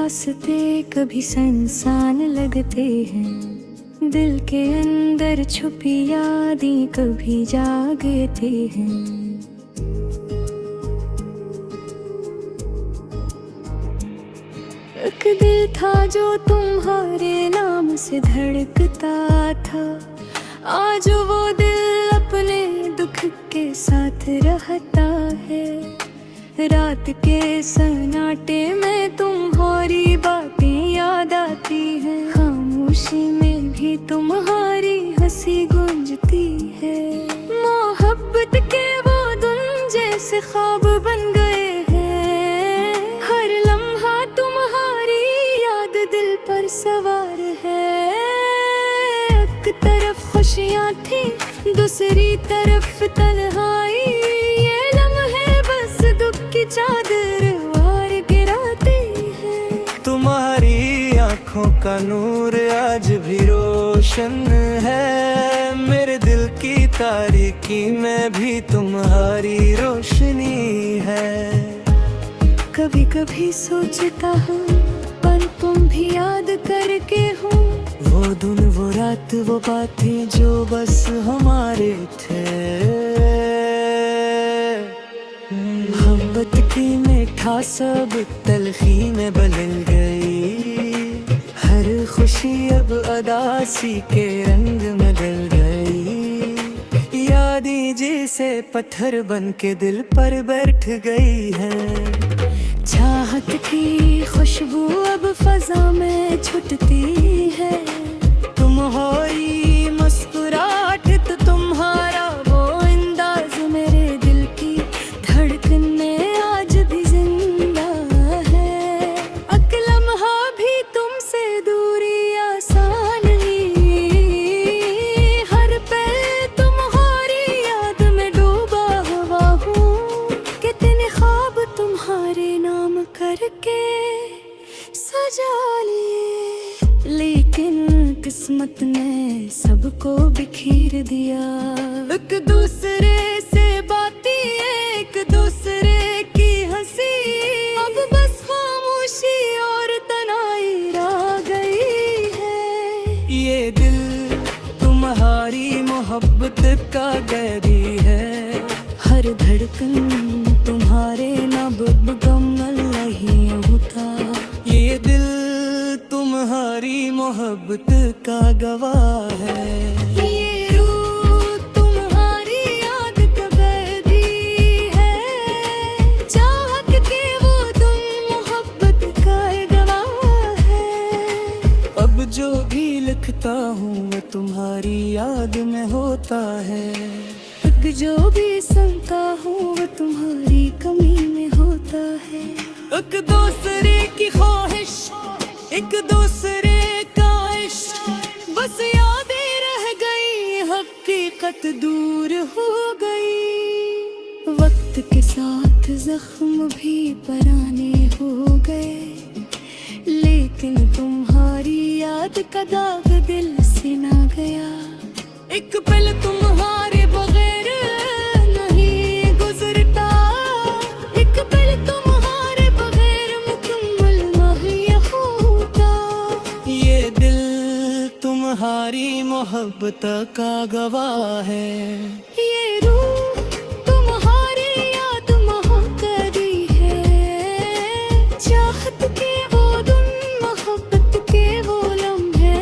रास्ते कभी सुनसान लगते हैं, दिल के अंदर छुपी यादें कभी जागते हैं। एक दिल था जो तुम्हारे नाम से धड़कता था, आज वो दिल अपने दुख के साथ रहता है। रात के सन्नाटे में तुम्हारी बातें याद आती हैं, खामोशी में भी तुम्हारी हंसी गूंजती है। मोहब्बत के वो दिन जैसे ख्वाब बन गए हैं, हर लम्हा तुम्हारी याद दिल पर सवार है। एक तरफ खुशियाँ थी, दूसरी तरफ तन्हाई, ये लम्हे बस दुख की चादर वार गिराते हैं। तुम्हारी आँखों का नूर आज भी रोशन है, मेरे दिल की तारीकी में भी तुम्हारी रोशनी है। कभी कभी सोचता हूँ पर तुम भी याद करके हो, वो दिन वो रात वो बातें जो बस हमारे थे। मोहब्बत की मीठा सब तलखी में बदल गई, हर खुशी अब अदासी के रंग में ढल गई। यादें जैसे पत्थर बन के दिल पर बैठ गई है। चाहत की खुशबू अब फजा में छुटती है, तुम्हारी मुस्कुराहट तो तुम्हारा वो अंदाज मेरे दिल की धड़कन में आज भी जिंदा है। एक लम्हा भी तुमसे दूरी आसान नहीं, हर पल तुम्हारी याद में डूबा हुआ हूँ। कितने ख्वाब तुम्हारे नाम करके सजा लिए, लेकिन किस्मत ने सबको बिखेर दिया। एक दूसरे से बातें, एक दूसरे की हंसी, अब बस खामोशी और तन्हाई रह गई है। ये दिल तुम्हारी मोहब्बत का कैदी है, हर धड़कन तुम्हारे नब्ज़ मुकम्मल नहीं होता। ये दिल तुम्हारी मोहब्बत का गवाह है। ये रूह तुम्हारी याद का कैदी है, चाहत के वो तुम मोहब्बत का गवाह है। अब जो भी लिखता हूँ वो तुम्हारी याद में होता है, जो भी सुनता हूँ वो तुम्हारी कमी में होता है। एक दूसरे की ख्वाहिश, एक दूसरे का इश्क, बस यादें रह गई, हकीकत दूर हो गई। वक्त के साथ जख्म भी पुराने हो गए, लेकिन तुम्हारी याद का दाग दिल से ना गया। एक पल तुम्हारे बगैर नहीं गुजरता, एक पल तुम्हारे बगैर मुकम्मल नहीं होता। ये दिल तुम्हारी मोहब्बत का गवाह है। ये रूह तुम्हारी याद महकदी है, चाहत के वो दिन मोहब्बत के वो लम्हे,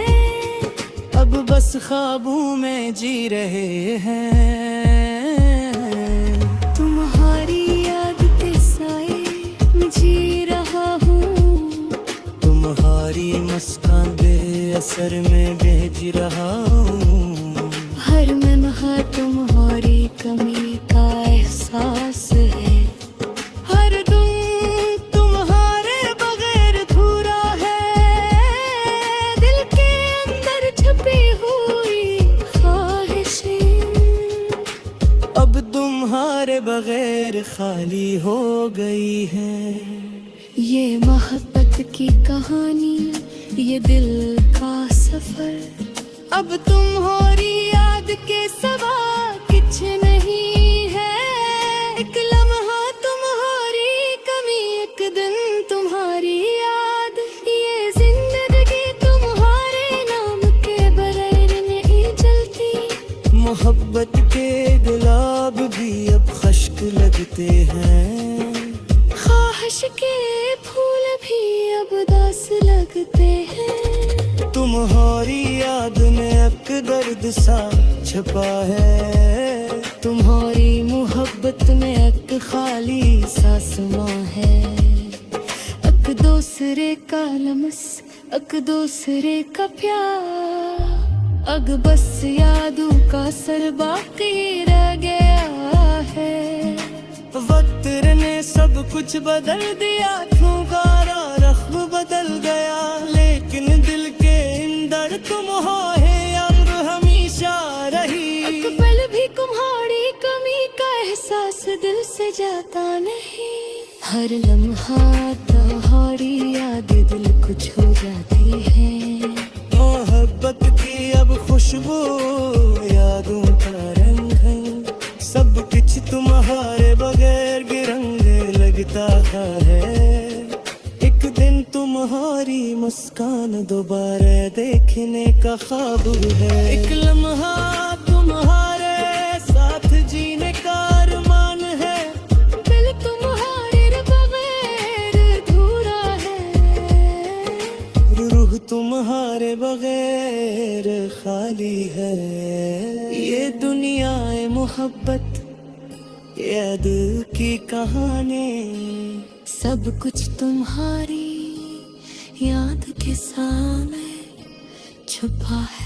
अब बस ख्वाबों में जी रहे हैं। तुम्हारी याद के साए में जी रहा हूँ, तुम्हारी मुस्कान बेअसर में भेज रहा हूँ। हर लम्हा तुम्हारी कमी का एहसास है, हर दिन तुम्हारे बगैर अधूरा है। दिल के अंदर छुपी हुई ख्वाहिशें अब तुम्हारे बगैर खाली हो गई है। ये मोहब्बत की कहानी, ये दिल का सफर, अब तुम्हारी याद के सवा कुछ नहीं है। एक लम्हा तुम्हारी कमी, एक दिन तुम्हारी याद, मोहब्बत के गुलाब भी अब खुश्क लगते हैं, ख्वाहिश के फूल भी अब दास लगते हैं। तुम्हारी याद में एक दर्द सा छुपा है, तुम्हारी मोहब्बत में एक खाली सासमां है। एक दूसरे का लमस, एक दूसरे का प्यार, अब बस यादों का सर बाकी रह गया है। वक्त ने सब कुछ बदल दिया, तुम्हारा रख्म बदल गया, लेकिन दिल के अंदर तुम हो है यार हमेशा रही। एक पल भी तुम्हारी कमी का एहसास दिल से जाता नहीं। हर लम्हा तुम्हारी याद दिल को छू जाती है। मोहब्बत की अब खुशबू यादों का रंग है, सब कुछ तुम्हारे बगैर गिरंग लगता है। एक दिन तुम्हारी मुस्कान दोबारा देखने का ख्वाब है, एक लम्हा तुम्हारे साथ जीने का अरमान है। दिल तुम्हारे बगैर अधूरा है, रूह तुम्हारे बगैर खाली है। ये दुनिया है मोहब्बत, ये दिल की कहानी, सब कुछ तुम्हारी याद के सामने छुपा है।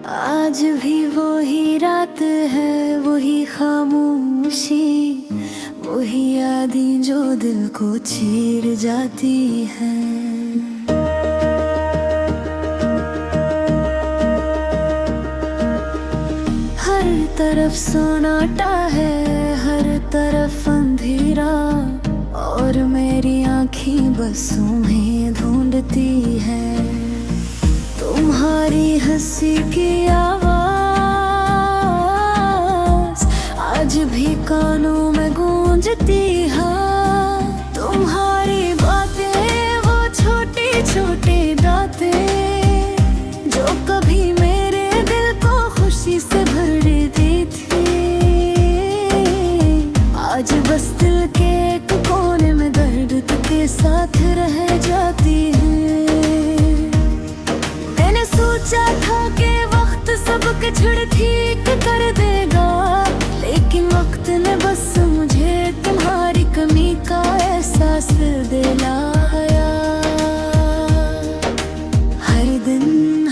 आज भी वही रात है, वही खामोशी, वही यादें जो दिल को चीर जाती हैं। हर तरफ सन्नाटा है, हर तरफ अंधेरा, और मेरी आँखें बस तुम्हें ढूंढती है। तुम्हारी हंसी की आवाज आज भी कानों में गूंजती है। तुम्हारी बातें वो छोटी छोटी बातें जो कभी मेरे दिल को खुशी से भर देती थी, आज बस दिल के एक कोने में दर्द के साथ रह जाती है। सोचा था कि वक्त सबके छड़ ठीक कर देगा, लेकिन वक्त ने बस मुझे तुम्हारी कमी का एहसास दिलाया। हर दिन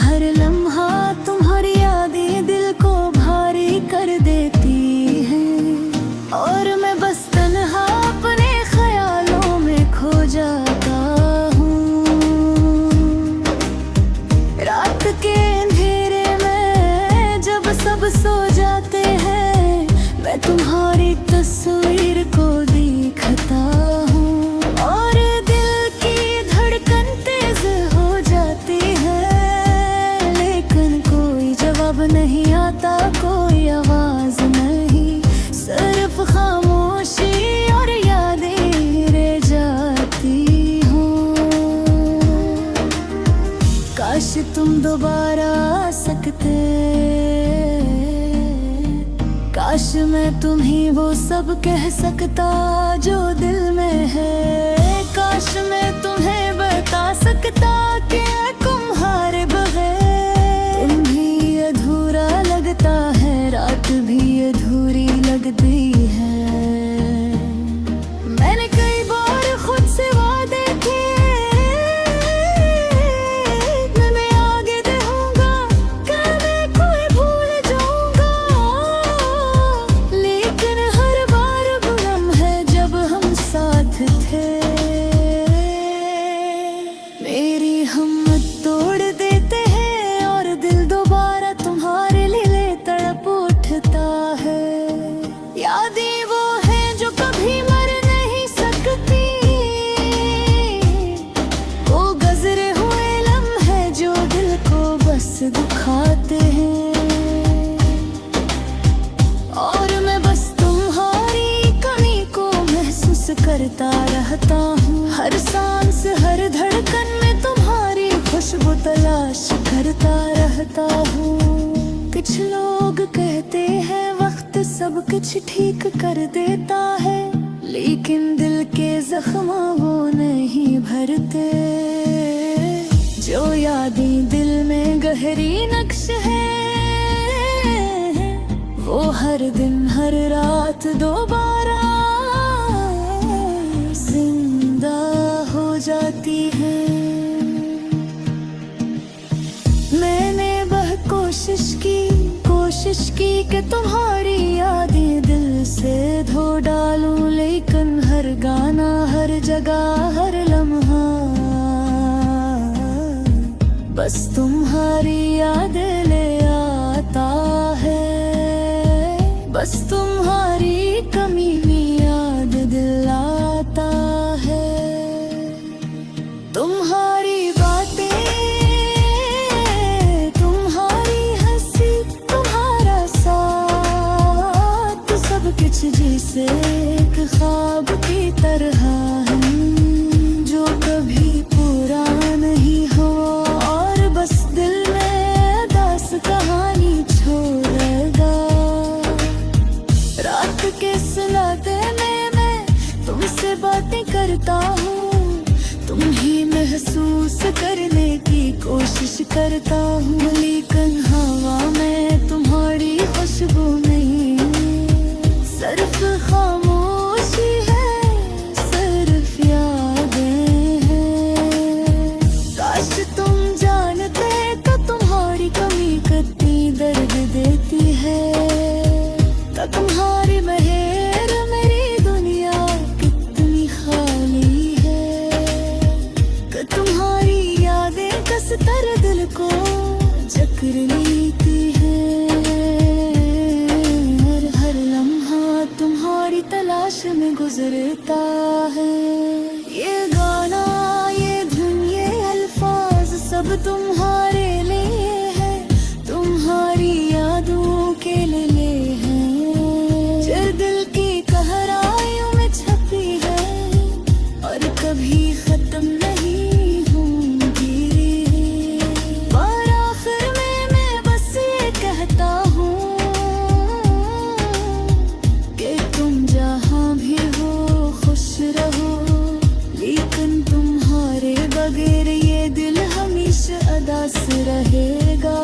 हर लम्हा तुम्हारी यादें दिल को भारी कर देती हैं, और मैं बस तन्हा अपने ख्यालों में खो जाता हूँ। रात के अंधेरे में जब सब सो जाते हैं, मैं तुम्हारी तस्वीर को देखता हूँ, और दिल की धड़कन तेज हो जाती है, लेकिन कोई जवाब नहीं आता, कोई आवाज नहीं, सिर्फ खामोशी और यादें रह जाती हूँ। काश तुम दोबारा आ सकते, काश मैं तुम्हें वो सब कह सकता जो दिल में है। काश मैं तुम्हें बता सकता कि तुम्हारे बगैर दिन भी अधूरा लगता है, रात भी अधूरी लगती है। मैंने कई बार खुद से वादे किए, मेरी हिम्मत सब कुछ ठीक कर देता है, लेकिन दिल के जख्म वो नहीं भरते। जो यादें दिल में गहरी नक्श है, वो हर दिन हर रात दोबारा जिंदा हो जाती है। मैंने वह कोशिश की कि तुम्हारी यादें दिल से धो डालूं, लेकिन हर गाना, हर जगह, हर लम्हा बस तुम्हारी याद ले आता है। बस तुम्हारी कमी में याद दिलाता है। तुम्हारी बातें, तुम्हारी हंसी, तुम्हारा साथ, सब कुछ जैसे एक ख्वाब की तरह है, जो कभी पूरा नहीं हुआ और बस दिल में दास कहानी छोड़ेगा। रात के सुलाते में मैं तुमसे बातें करता हूँ, तुम्हें महसूस करने की कोशिश करता हूँ, लेकिन हवा में तुम्हारी खुशबू नहीं, सिर्फ खामोशी है, सिर्फ यादें हैं। काश तुम जानते तो तुम्हारी कमी कितनी दर्द देती है, तो तुम्हारी मेहर मेरी दुनिया कितनी खाली है, कि तुम्हारी यादें कसतर दिल को जकड़ लेती है। हर लम्हा तुम्हारी तलाश में गुजरता है। ये गाना, ये धुन, ये अल्फाज सब तुम्हारे लिए है, तुम्हारी यादों के लिए है, जो दिल की गहराइयों में छपी है और कभी खत्म नहीं होंगी। पर आखिर में मैं बस ये कहता हूँ कि तुम जहाँ भी हो खुश रहो, लेकिन तुम्हारे बगैर ये दिल हमेशा अदास रहेगा।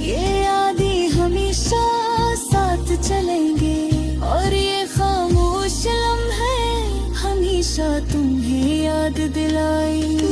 ये यादें हमेशा साथ चलेंगे और ये खामोश लम्हे हमेशा तुम्हें याद दिलाएंगे।